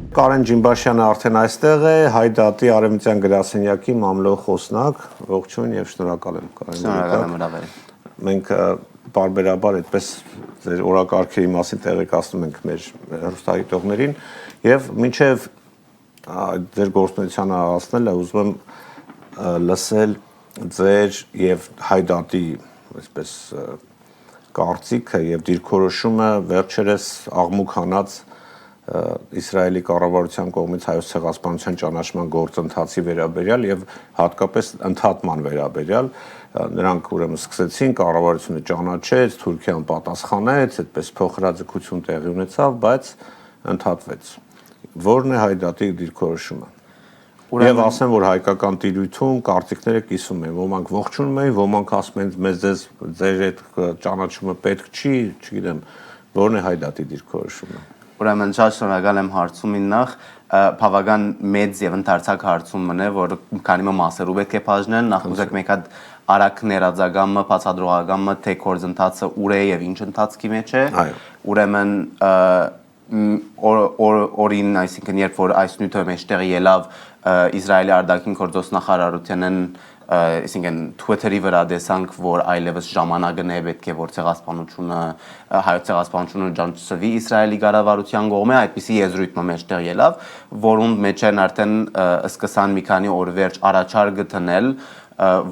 Կարեն Ջիմբաշյանը արդեն այստեղ է, Հայդատի Արևմտյան գրասենյակի մամլոյ խոսնակ, ողջույն եւ շնորհակալ եմ Կարեն։ Շնորհակալ եմ հրավերին։ Մենք բարբերաբար այդպես ձեր օրակարգերի մասին տեղեկացնում ենք մեր հեռուստադիտողներին եւ մինչեւ ձեր գործունեությանը հասնելը ուզում եմ լսել ձեր եւ Հայդատի այսպես կարծիքը եւ դիրքորոշումը վերջերս աղմուկ հանած Իսրայելի կառավարության կողմից հայոց ցեղասպանության ճանաչման գործընթացի վերաբերյալ եւ հատկապես ընդհատման վերաբերյալ նրանք ուրեմն սկսեցին կառավարությունը ճանաչեց, Թուրքիան պատասխանեց, այդպես փոխհրաձգություն տեղի ունեցավ, բայց ընդհատվեց։ Որն է Հայդատի դիրքորոշումը։ Եվ ասեմ, որ հայկական տիրույթում կարծիքները կիսում են, ոմանք ողջունում են, ոմանք ասում են մեզ ձեր այդ ճանաչումը պետք չի, չգիտեմ, որն է Հայդատի դիրքորոշումը։ Ուրեմն շատ շնորհակալ եմ հարցումին նախ, բավական մեծ եւ ընդարձակ հարցումն է, որ քանի մասերով պետք է բաժնեն, նախ ուզեք մեկ հատ արագ ներածագամը, բացադրողագամը, թե գործընթացը ուր է եւ ինչ ընթացքի մեջ է։ Ուրեմն օրին, այսինքն երբ որ այս նյութը մեջտեղի ելավ Իսրայելի արտաքին գործոս նախարարությանն այսինքն Twitter-ի վրա տեսանք, որ այլևս ժամանակն է պետք է որ ցեղասպանությունը հայոց ցեղասպանությունը ջանցվի Իսրայելի կառավարության կողմէ, այդպիսի եզրույթը մեջտեղ ելավ, որոնց մեջ են արդեն սկսան մի քանի օր վերջ առաջարկ գտնել,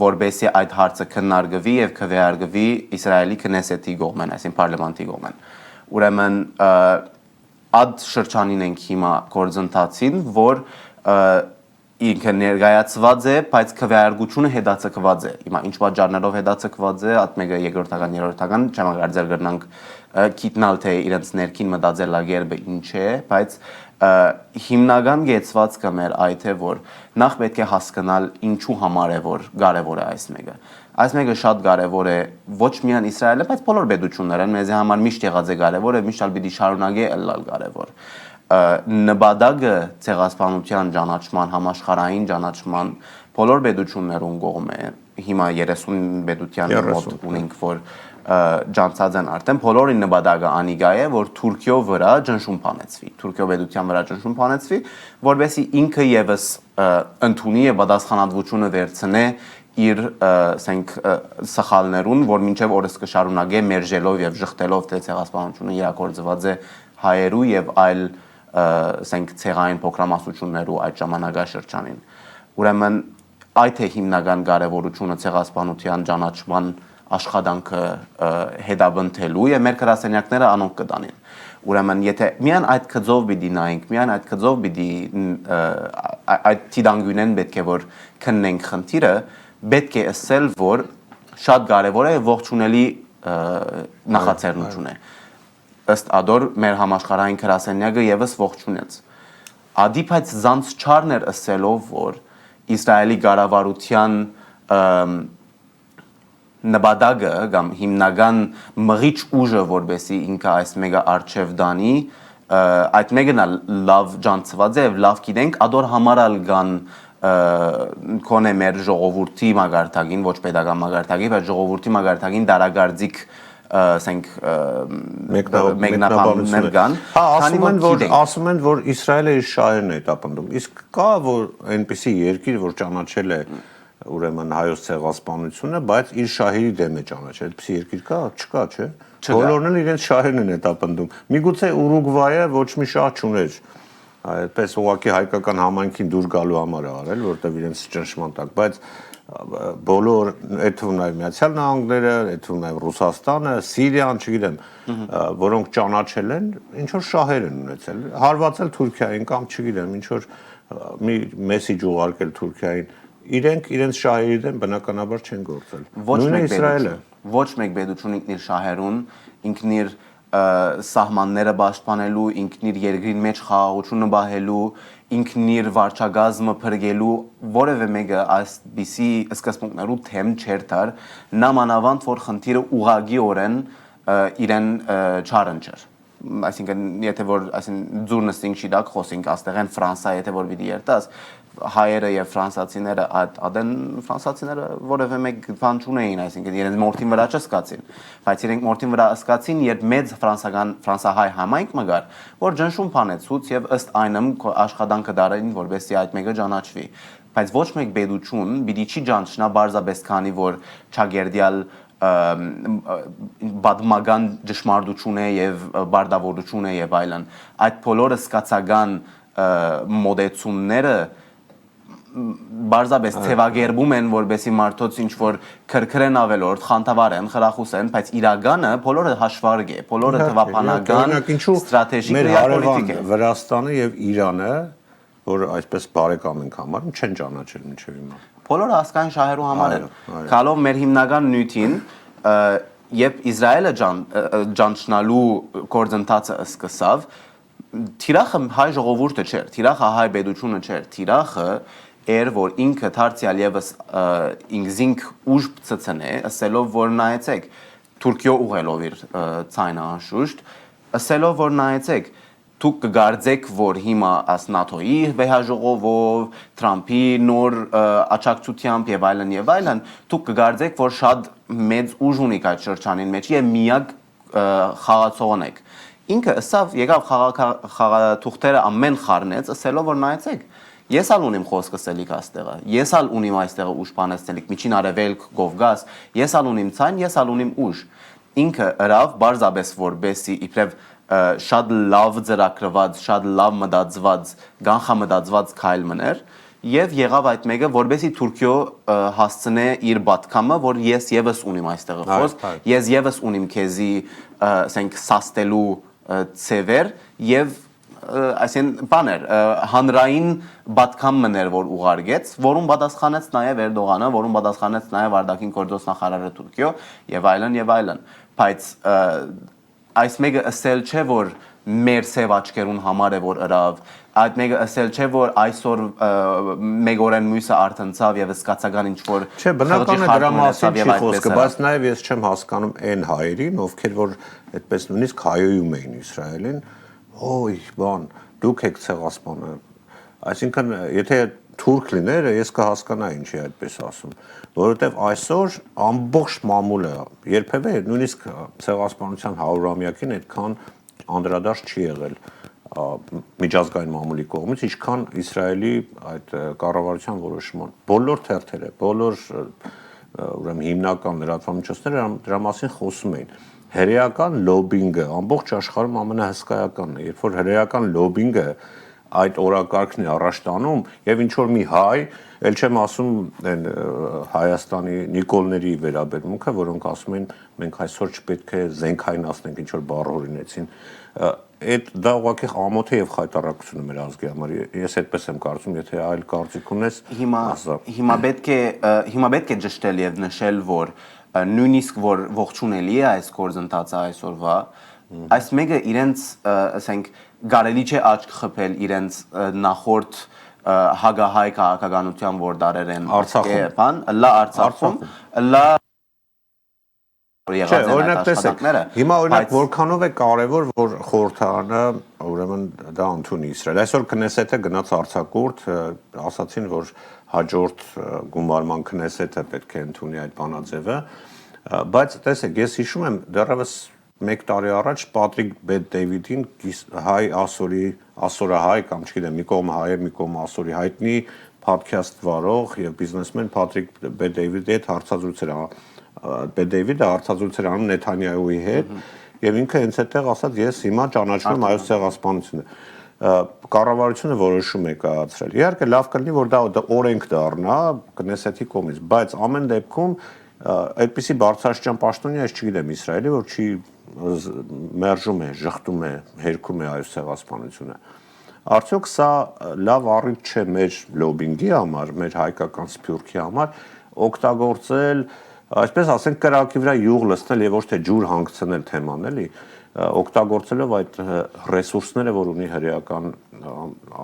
որբեսի այդ հարցը քննարկվի եւ քվեարկվի Իսրայելի քնեսետի կողմեն, այսինքն պարլամենտի կողմեն։ Ուրեմն այդ շրջանին ենք հիմա գործընթացին, որ ինքը ներկայացված է, բայց քվեարկությունը հետաձգված է։ Հիմա ինչ պատճառներով հետաձգված է, այդ մեկը երկրորդական, երրորդական, չեմ արձել գրնանք գիտնալ թե իրենց ներքին մտածելակերպը ինչ է, բայց հիմնական գեցվածքը մեր այդ է, որ նախ պետք է հասկանալ ինչու համար է որ կարևոր է այս մեկը։ Այս մեկը շատ կարևոր է ոչ միայն Իսրայելը, բայց բոլոր պետությունները, մեզ համար միշտ եղած է կարևոր է, միշտ ալ պիտի շարունակի ելալ կարևոր։ Նպատակը ցեղասպանության ճանաչման, համաշխարհային ճանաչման բոլոր պետություններուն կողմէ հիմա 30 պետության մոտ ունենք որ ջանցած են արդեն բոլորի նպատակը անիգա է որ Թուրքիո վրա ճնշում բանեցվի Թուրքիո պետության վրա ճնշում բանեցվի որովհետեւ ինքը եւս ընդունի եւ պատասխանատվությունը վերցնե իր ասենք սխալներուն որ մինչեւ օրս կշարունակե մերժելով եւ ժխտելով թե ցեղասպանությունը իրագործված է հայերու եւ այլ ասենք ցեղային փոքրամասնություններու այդ ժամանակաշրջանին ուրեմն այդ է հիմնական կարևորությունը ցեղասպանության ճանաչման աշխատանքը հետապնդելու եւ մեր գրասենյակները անոնք կտանին ուրեմն եթե միան այդ կձով պիտի նայենք միան այդ կձով պիտի այդ տիդանգունեն պետք է որ քննենք խնդիրը պետք է ասել որ շատ կարևոր է ողջունելի նախաձեռնություն է ըստ ադոր մեր համաշխարհային գրասենյակը եւս ողջունեց ադիփած զանց չարներ ասելով որ Իսրայելի կառավարության նպատակը կամ հիմնական մղիչ ուժը որբեսի ինքը այս մեկը արչև դանի այդ մեկն լավ ջանցված է եւ լավ գիտենք ադոր համարալ կան կոնե մեր ժողովրդի մագարտագին ոչ պետական մագարտագի բայց ժողովրդի մագարտագին դարագարձիկ ասենք մեկնաբաններ կան ասում են որ Իսրայելը իր շահերն է հետապնդում իսկ կա որ այնպիսի երկիր որ ճանաչել է ուրեմն հայոց ցեղասպանությունը բայց իր շահերի դեմ է ճանաչել այդպիսի երկիր կա չկա չէ բոլորն էլ իրենց շահերն են հետապնդում միգուցե Ուրուգվայը ոչ մի շահ չուներ այդպես ուղղակի հայկական համայնքին դուր գալու համար արել որտեղ իրենց ճնշման տակ բայց բոլոր այդ թվում նաև Միացյալ Նահանգները, այդ թվում նաև Ռուսաստանը, Սիրիան, չգիտեմ, որոնք ճանաչել են, ինչ որ շահեր են ունեցել, հարվածել Թուրքիային կամ չգիտեմ, ինչ որ մի մեսիջ ուղարկել Թուրքիային, իրենք իրենց շահերի դեմ բնականաբար չեն գործել։ Նույնը Իսրայելը ոչ մեկ պետություն ինքն իր շահերուն, ինքն իր սահմանները պաշտպանելու, ինքն իր երկրին մեջ խաղաղությունը պահելու, ինքն իր վարչագազմը փրկելու որևէ մեկը այսպիսի սկզբունքներու թեմ չէր դար նամանավանդ որ խնդիրը ուղղակիորեն իրեն չարընչեր այսինքն եթե որ այսինքն ձուր նստինք շիրակ խոսենք աստեղեն Ֆրանսա եթե որ պիտի երտաս հայերը եւ ֆրանսացիները ադեն ֆրանսացիները որևէ մեկ բան չունեին այսինքն իրենց մորթին վրա չսկացին բայց իրենք մորթին վրա ըսկացին երբ մեծ ֆրանսահայ համայնք մգար որ ջնշում փանեցուց եւ ըստ այնմ աշխատանքը դարին որովհետեւ այդ մեկը ճանաչվի բայց ոչ մեկ բեդություն պիտի չի ճանաչնա բարձաբես քանի որ չագերդյալ բադմագան ճշմարտություն է եւ բարդավորություն է եւ այլն այդ բոլորը սկացական մոդեցումները բարձաբես թևագերբում են որբեսի մարդոց ինչ որ քրքրեն ավելորդ խանթավարեն խրախուսեն բայց իրականը բոլորը հաշվարկ է բոլորը թվապանական ստրատեգիկ ռեալպոլիտիկ է Վրաստանը եւ Իրանը որ այսպես բարեկամ ենք համարում չեն ճանաչել մինչեւ հիմա բոլորը հասկային շահերու համար են գալով մեր հիմնական նյութին երբ Իսրայելը ճանչնալու գործընթացը սկսավ թիրախը հայ ժողովուրդը չէր թիրախը հայ պետությունը չէր թիրախը էր որ ինքը դարձյալ եւս ինքզինք ուժ ծծնե ասելով որ նայեցեք Թուրքիո ուղելով իր ցայնը անշուշտ ասելով որ նայեցեք դուք կգարձեք որ հիմա աս ՆԱԹՕ-ի վեհաժողովով Թրամփի նոր աջակցությամբ եւ այլն դուք կգարձեք որ շատ մեծ ուժ ունիք այդ շրջանին մեջ եւ միակ խաղացողն եք ինքը ըսավ եկավ խաղաթուղթերը ամեն խառնեց ասելով որ նայեցեք ես ալ ունիմ խոսքը սելիք աստեղը ես ալ ունիմ այստեղը ուժ բանեցնելիք միջին արևելք Կովկաս ես ալ ունիմ ցայն ես ալ ունիմ ուժ ինքը հրավ բարձաբես որբեսի իբրև շատ լավ ծրագրված, շատ լավ մտածված, կանխամտածված քայլ մներ եւ եղավ այդ մեկը որբեսի Թուրքիո հասցնե իր պատկամը որ ես եւս ունիմ այստեղ խոսք ես եւս ունիմ քեզի ասենք սաստելու ծևեր եւ այսին բաներ հանրային պատկամ մներ որ ուղարկեց որուն պատասխանեց նաեւ Էրդողանը որուն պատասխանեց նաեւ Արտաքին գործոստնախարարը Թուրքիո եւ այլն բայց այս մեկը ասել չէ որ մեր սև աչքերուն համար է որ հրավ այդ մեկը ասել չէ որ այսօր մեգորեն մյուսը արտնցավ եւ սկացական ինչ որ չէ բնական է դրա մասին չի խոսքը բայց նաեւ ես չեմ հասկանում այն հայերին ովքեր որ այդպես նույնիսկ հայոյում էին Իսրայելին օй բան դուք եք ցեղասպանը այսինքն եթե թուրք լիներ ես կհասկանայի ինչի այդպես ասում որովհետեւ այսօր ամբողջ մամուլը երբևէ նույնիսկ ցեղասպանության 100-ամյակին այդքան անդրադարձ չի եղել միջազգային մամուլի կողմից ինչքան Իսրայելի այդ կառավարության որոշման բոլոր թերթերը բոլոր ուրեմն հիմնական լրատվամիջոցները դրա մասին խոսում էին հրեական լոբինգը ամբողջ աշխարհում ամենահսկայականն է երբ որ հրեական լոբինգը այդ օրակարգն է առաջ տանում եւ ինչ որ մի հայ ել չեմ ասում այն Հայաստանի Նիկոլների վերաբերմունքը որոնք ասում են մենք այսօր չպետք է զենքայնացնենք ինչ որ բառ օրինեցին այդ դա ուղղակի ամոթ է եւ խայտարակություն է մեր ազգի համար ես այդպես եմ կարծում եթե այլ կարծիք ունես հիմա պետք է ճշտել եւ նշել որ նույնիսկ որ ողջունելի է այս գործընթացը այսօրվա այս մեկը իրենց ասենք գարելի չէ աչք խփել իրենց նախորդ հագահայ քաղաքականության որ դարեր են Արցախում լա Արցախում լա Չէ, օրինակ տեսեք, հիմա օրինակ որքանով է կարևոր որ խորհրդարանը ուրեմն դա ընդունի Իսրայել այսօր Քնեսեթը գնաց արձակուրդ ասացին որ հաջորդ գումարման Քնեսեթը պետք է ընդունի այդ բանաձևը բայց տեսեք ես հիշում եմ դեռևս 1 տարի առաջ Պատրիկ Bet-David-ին հայ ասորահայ կամ չգիտեմ մի կողմ հայ է մի կողմ ասորի հայտնի podcast վարող եւ բիզնեսմեն Պատրիկ Bet-David-ի հետ հարցազրույցեր Bet-David-ը հարցազրույցեր անում Նեթանյահուի հետ եւ ինքը հենց այդտեղ ասաց ես հիմա ճանաչում եմ այո ցեղասպանությունը կառավարությունը որոշում է կայացրել իհարկե լավ կլինի որ դա օրենք դառնա Կնեսեթի կողմից բայց ամեն դեպքում այդպիսի բարձրաստիճան պաշտոնյա ես չգիտեմ Իսրայելի որ չի մերժում է ժխտում է հերքում է այո ցեղասպանությունը արդյոք սա լավ առիթ չէ մեր լոբինգի համար մեր հայկական սփյուռքի համար օգտագործել այսպես ասենք կրակի վրա յուղ լցնել եւ ոչ թե ջուր հանգցնել թեման էլի օգտագործելով այդ ռեսուրսները որ ունի հրեական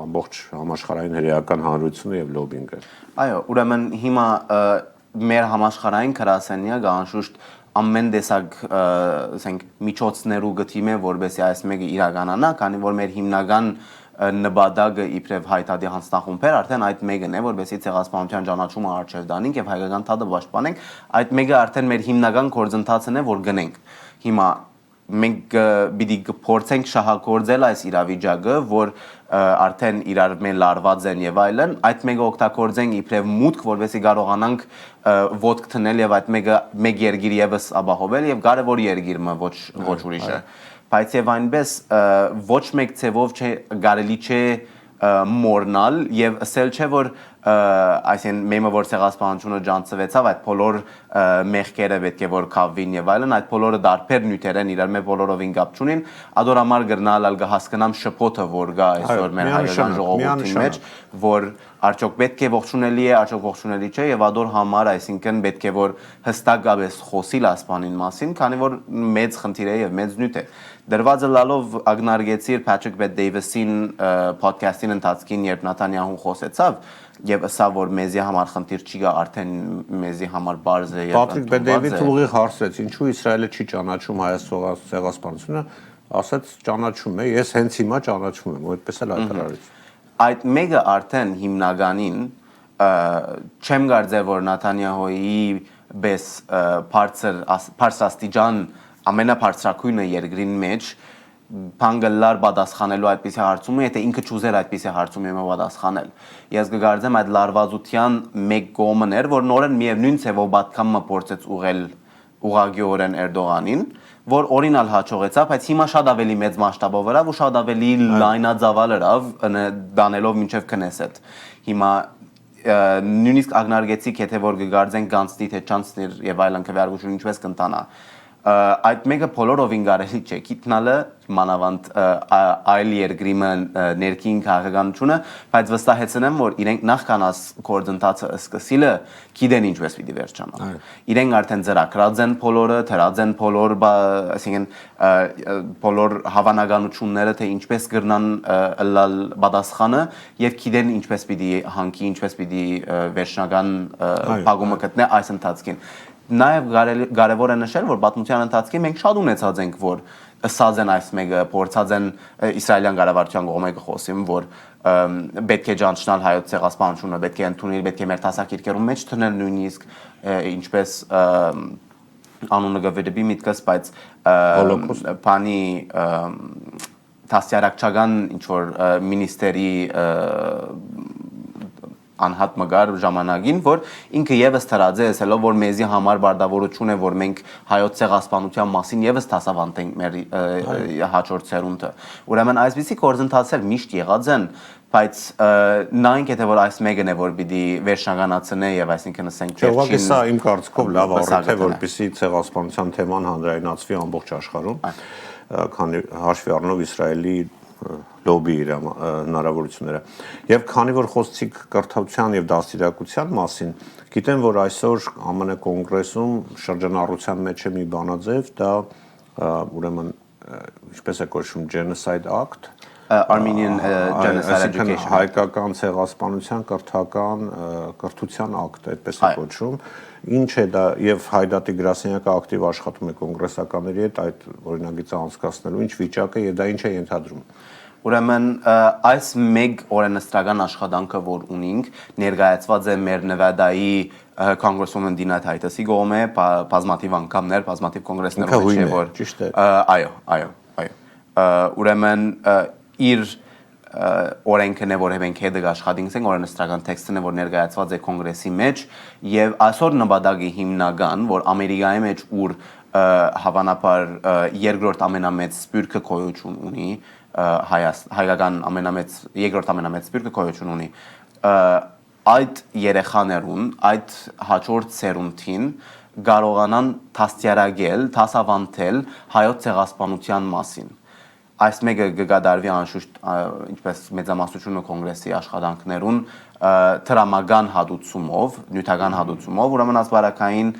ամբողջ համաշխարհային հրեական հանրությունը եւ լոբինգը այո ուրեմն հիմա մեր համաշխարհային քրասենյակը անշուշտ ամեն տեսակ ասենք միջոցներու գտիմե որբեսի այս մեկը իրականանա, քանի որ մեր հիմնական նպատակը իբրև հայտարարի հանձնախումբեր արդեն այդ մեկն է, որբեսի ցեղասպանության ճանաչումը արժեր դանենք եւ հայկական թադը պաշտպանենք, այդ մեկը արդեն մեր հիմնական գործընթացն է, որ գնենք։ Հիմա մենք պիտի փորձենք շահագործել այս իրավիճակը, որ արդեն իրար մեն լարված են եւ այլն, այդ մեկը օգտագործենք իբրև մուտք, որովհետեւ կարողանանք ոտք տնել եւ այդ մեկը մեկ երկիր եւս ապահովել եւ կարևոր երկիրը ոչ ուրիշը։ Բայց եւ այնպես ոչ մեկ ցևով կարելի չէ մորնալ եւ ասել չէ որ այսին մեմը որ ցեղասպանությունը ջանցվեցավ այդ բոլոր մեղքերը պետք է որ կավին եւ այլն այդ բոլորը դարբեր նյութեր են իրար մեր բոլորովին կապ չունին ադորամար գրնալ կհասկանամ շփոթը որ գա այսօր մեր հայկական ժողովրդի մեջ որ արդյոք պետք է ողջունելի է արդյոք ողջունելի չէ եւ ադոր համար այսինքն պետք է որ հստակապես խոսիլ ասպանին մասին քանի որ մեծ խնդիր է եւ մեծ նյութ է դրվածը լալով ագնարգեցիր Patrick Bet-Davis-ին podcast-ին ընթացքին երբ Նաթանյահուն խոսեցավ եւ ասա որ մեզի համար խնդիր չի գա արդեն մեզի համար բարձ է եւ Patrick Bet-Davis-ը ուղիղ հարցրեց ինչու Իսրայելը չի ճանաչում հայաստան ցեղասպանությունը ասաց ճանաչում է ես հենց հիմա ճանաչում եմ այդպես էլ հայտարարեց այդ մեկը արդեն հիմնականին չեմ կարծել որ Նաթանյահուի բես բարձրաստիճան ամենաբարձրակույնը երկրին մեջ բանգլար պատասխանելու այդպիսի հարցումը, եթե ինքը ճուզեր այդպիսի հարցումի պատասխանել։ Ես կգարձեմ այդ լարվածության մեկ կողմն էր, որ նորեն միևնույն ցևով պատկամը փորձեց ուղղել ուղղագիորեն Էրդողանին, որ օրինալ հաջողեցավ, բայց հիմա շատ ավելի մեծ մասշտաբով վրա ու շատ ավելի լայնածավալերով դանելով մինչև քնեսետ։ Հիմա նույնիսկ ագնարգեցիկ եթե որ կգարձեն գանցնի թե չանցնիր եւ այլն քվեարկություն ինչպես կընտանա այդ մեկը բոլորովին կարելի չէ գիտնալը մանավանդ այլ երկրիմը ներքին քաղաքականությունը բայց վստահեցնեմ որ իրենք նախքանած կորձընթացը սկսիլը գիտեն ինչպես պիտի վերջանա իրենք արդեն ծրագրած են բոլորը թրած են բոլոր այսինքն բոլոր հավանականությունները թե ինչպես կգրնան լալ պատասխանը եւ գիտեն ինչպես պիտի հանգի ինչպես պիտի վերջնական փակումը գտնե այս ընթացքին Նաև կարևոր է նշել, որ պատմության ընթացքին մենք շատ ունեցած ենք, որ ըսած են այս մեկը, փորձած են իսրայելյան կառավարության կողմը խոսիմ, որ պետք է ճանաչել հայոց ցեղասպանությունը, պետք է ընդունել, պետք է մեր դասակիրքերում մեջ դնել նույնիսկ ինչպես անունը գվերբի միտքս, բայց բանի դասյարակչական ինչ որ մինիստրի անհատ մգար ժամանակին, որ ինքը եւս թրաձե ասելով, որ մեզի համար բարդավորություն է, որ մենք հայոց ցեղասպանության մասին եւս դասավանդենք մեր հաջորդ ցերունդը։ Ուրեմն այսպիսի գործընթացներ միշտ եղած են, բայց նայենք եթե որ այս մեկն է, որ պիտի վերջնականացնե եւ այսինքն ասենք Ուղղակի սա իմ կարծիքով լավ առիթ է, որպեսզի ցեղասպանության թեման հանրայնացվի ամբողջ աշխարհում, քանի հաշվի առնելով Իսրայելի լոբի իր հնարավորությունները եւ քանի որ խոսեցիք կրթության եւ դաստիարակության մասին գիտեմ որ այսօր ԱՄՆ կոնգրեսում շրջանառության մեջ է մի բանաձև դա ուրեմն ինչպես է կոչվում Genocide Act Armenian Genocide Education հայկական ցեղասպանության կրթության ակտ այդպես է կոչվում ինչ է դա եւ Հայդատի գրասենյակը ակտիվ աշխատում է կոնգրեսականների հետ այդ օրինագիծը անցկացնելու ինչ վիճակ է եւ դա ինչ է ենթադրում Ուրեմն այս մեկ օրենսդրական աշխատանքը որ ունենք ներկայացված է մեր Նևադայի Congresswoman Dina Titus-ի կողմէ բազմաթիվ անգամներ բազմաթիվ կոնգրեսներում չէ որ այո ուրեմն իր օրենքն է որ մենք հետը աշխատենք օրենսդրական տեքստն է որ ներկայացված է կոնգրեսի մեջ եւ այսօր նպատակի հիմնական որ Ամերիկայի մեջ ուր հավանաբար երկրորդ ամենամեծ սպյուրքը գոյություն ունի հայկական ամենամեծ երկրորդ ամենամեծ սպյուրքը գոյություն ունի այդ երեխաներուն այդ հաջորդ սերունդին կարողանան դաստիարակել, դասավանդել հայոց ցեղասպանության մասին այս մեկը կգադարվի անշուշտ ինչպես մեծամասնությունը կոնգրեսի աշխատանքներուն տրամական հատուցումով, նյութական հատուցումով, ուրեմն ասպարակային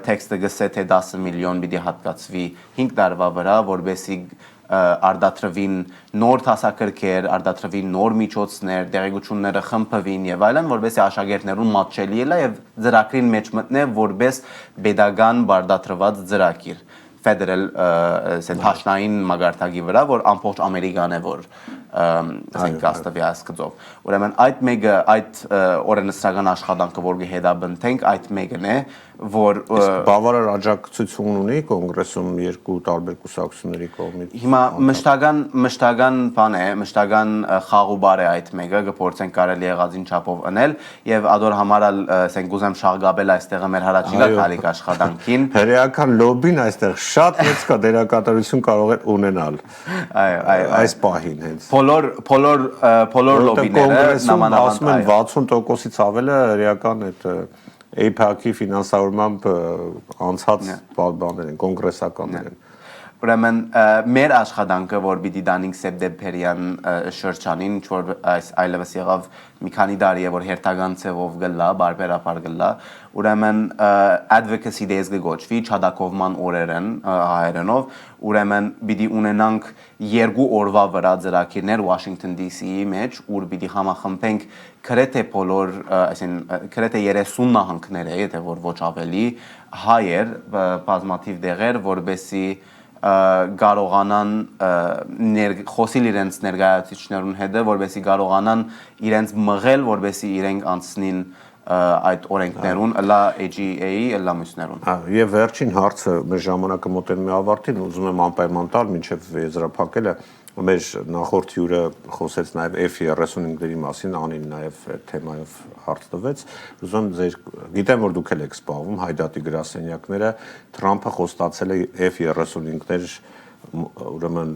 տեքստը գսե թե 10 միլիոն պիտի հատկացվի 5 տարվա վրա, որբեսի արդատրվին նոր տասակրքեր, արդատրվին նոր միջոցներ, դեղեցությունները խմբվին եւ այլն, որովհետեւ աշակերտներուն մատչելի է եւ ծրագրին մեջ մտնե որպես pedagogan բարդատրված ծրագիր federal հաշնային մագարտակի վրա, որ ամբողջ Ամերիկան է, որ ասենք կաստավի ասկծով։ Ուրեմն այդ մեկը այդ օրենսդրական աշխատանքը, որ կհետաբնթենք, այդ մեկն է, որ բավարար աջակցություն ունի կոնգրեսում երկու տարբեր կուսակցությունների կողմից։ Հիմա մշտական բան է, մշտական խաղուբար է այդ մեկը, կփորձենք կարելի եղածին չափով անել եւ ադոր համարալ ասենք ուզեմ շաղգաբել այստեղը մեր հարաճիգա քալիկ աշխատանքին։ Հերեական լոբին այստեղ շատ մեծ կա դերակատարություն կարող է ունենալ։ Այո, այս պահին հենց։ Բոլոր լոբիները նամանավանդ ասում են 60%-ից ավելը հերեական այդ AIPAC-ի ֆինանսավորմամբ անցած բաներ են, կոնգրեսականներ են։ Ուրեմն մեր աշխատանքը, որ պիտի դանենք սեպտեմբերյան շրջանին, որ այս այլևս եղավ մի քանի տարի է, որ հերթական ցևով գլա, բարբերաբար գլա, ուրեմն advocacy days գոչվի, չադակովման օրերն հայերենով, ուրեմն պիտի ունենանք 2 օրվա վրա ծրագիրներ Washington DC-ի մեջ, ուր պիտի համախմբենք գրեթե բոլոր, այսինքն գրեթե 30 նահանգներ է, եթե որ ոչ ավելի, հայեր, բազմաթիվ դեղեր, որբեսի կարողանան խոսիլ իրենց ներկայացուցիչներուն հետ, որբեսի կարողանան իրենց մղել, որբեսի իրենք անցնին այդ օրենքներուն, ըլլա AGA-ի, ըլլա մյուսներուն։ Եվ վերջին հարցը մեր ժամանակը մոտենում է ավարտին, ուզում եմ անպայման տալ, մինչև եզրափակելը մեր նախորդ հյուրը խոսեց նաև F-35-ների մասին, անին նաև թեմայով հարց տվեց։ Ուզում ձեր գիտեմ, որ դուք էլ եք զբաղվում հայդատի գրասենյակները, Թրամփը խոստացել է F-35-ներ ուրեմն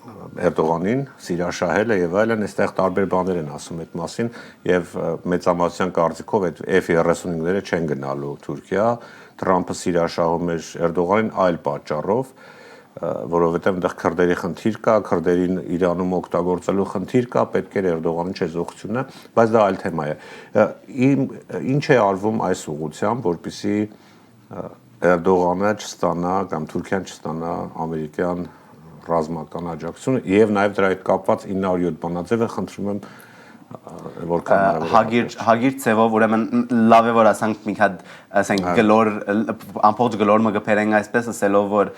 Էրդողանին, Սիրաշահելը եւ այլն, այստեղ տարբեր բաներ են ասում այդ մասին եւ մեծամասնության կարծիքով այդ F-35-ները չեն գնալու Թուրքիա, Թրամփը Սիրաշահում էր Էրդողանին այլ պատճառով, որովհետեւ այնտեղ քրդերի խնդիր կա, քրդերին Իրանում օգտագործելու խնդիր կա, պետք է Էրդողանի չեզոքությունը, բայց դա այլ թեմա է։ Ինչ է արվում այս ուղղությամբ, որպեսզի Էրդողանը չստանա կամ Թուրքիան չստանա ամերիկյան ռազմական աջակցություն եւ նաեւ դրա հետ կապված 907 բանաձևը խնդրում եմ որքան հագիր ցևով ուրեմն լավ է որ ասանք մի հատ ասենք գլոր ամբողջ գլորը կփերենք այսպես ասելով որ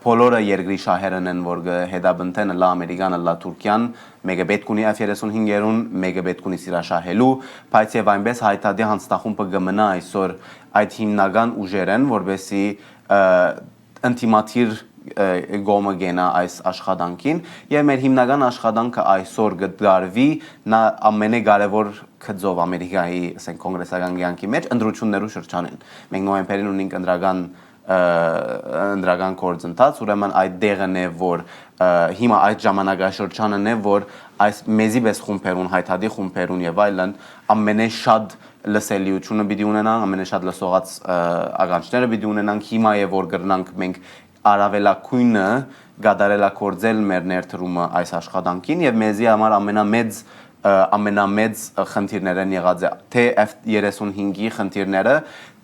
բոլորը երկրի շահերն են որ հետաբնթեն լա ամերիկան լա Թուրքիան մեկը պետք ունի F-35-երուն մեկը պետք ունի Սիրաշահելու բայց եւ այնպես հայտարարի հանձնախումբը կմնա այսօր այդ հիմնական ուժերեն որբեսի ինտիմատիր գոմը գենա այս աշխատանքին եւ մեր հիմնական աշխատանքը այսօր գդարվի նա ամենակարևոր քծով Ամերիկայի ասենք կոնգրեսական կյանքի մեջ ընդրություններու շրջանին մենք նոյեմբերին ունենք ընդրական գործընթաց ուրեմն այդ դեղն է որ հիմա այդ ժամանակաշրջանն է որ այս մեզի բես խումբերուն հայտարարի խումբերուն եւ այլն ամենաշատ լսելիությունը պիտի ունենան ամենաշատ լսողած ականջները պիտի ունենանք հիմա է որ գրնանք մենք արավելակույնը գադարելակորձել մեր ներդրումը այս աշխատանքին եւ մեզի համար ամենամեծ խնդիրներն եղած է թե F-35-ի խնդիրները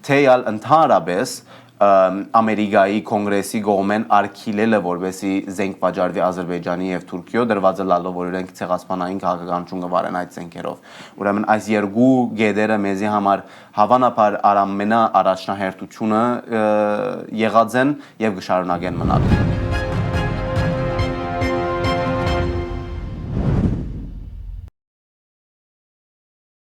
թե ալ ընդհանրապես Ամերիկայի կոնգրեսի կողմեն արգելելը որովհետեւ զենք վաճառվի Ադրբեջանի եւ Թուրքիո դրված լալով որ իրենք ցեղասպանային քաղաքականություն կվարեն այդ զենքերով ուրեմն այս երկու գեդերը մեզի համար հավանաբար ամենա առաջնահերթությունը եղած են եւ կշարունակեն մնալ